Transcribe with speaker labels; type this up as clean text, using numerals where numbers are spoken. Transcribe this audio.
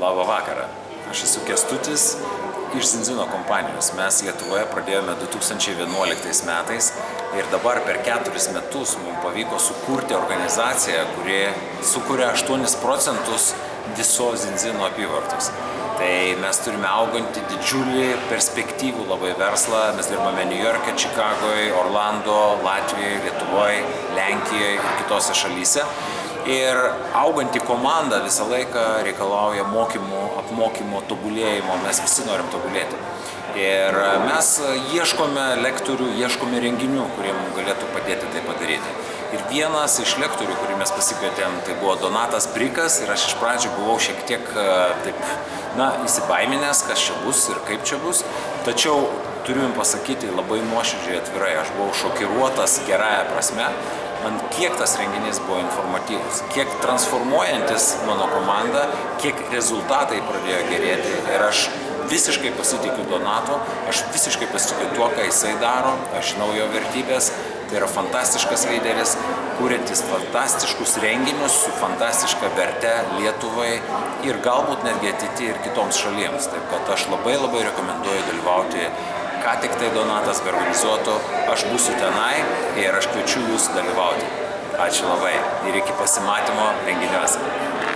Speaker 1: Labą vakarą. Aš esu Kęstutis iš Zinzino kompanijos. Mes Lietuvoje pradėjome 2011 metais ir dabar per 4 metus mums pavyko sukurti organizaciją, kuri sukuria 8% viso Zinzino apyvartos. Tai mes turime augantį didžiulį perspektyvų labai verslą. Mes dirbame New York'e, Čikagoje, Orlando, Latvijoje, Lietuvoje, Lenkijoje ir kitose šalyse. Ir auganti komanda visą laiką reikalauja mokymų, apmokymų, tobulėjimo, mes visi norim tobulėti. Ir mes ieškome lektorių, ieškome renginių, kurie mums galėtų padėti tai padaryti. Ir vienas iš lektorių, kurį mes pasikvietėm, tai buvo Donatas Brikas ir aš iš pradžių buvau šiek tiek įsibaiminęs, kas čia bus ir kaip čia bus. Tačiau turiu jums pasakyti labai nuoširdžiai atvirai, aš buvau šokiruotas gerąja prasme. Man kiek tas renginys buvo informatyvus, kiek transformuojantis mano komanda, kiek rezultatai pradėjo gerėti ir aš visiškai pasitikiu Donatu, aš visiškai pasitikiu tuo, ką jisai daro, aš žinau jo vertybės, tai yra fantastiškas lyderis, kuriantis fantastiškus renginius su fantastiška verte Lietuvai ir galbūt netgi ateityje ir kitoms šalims. Taip kad aš labai rekomenduoju dalyvauti, ką tik tai Donatas organizuotų, aš būsiu tenai ir aš kviečiu jūs dalyvauti. Ačiū labai ir iki pasimatymo renginiuose.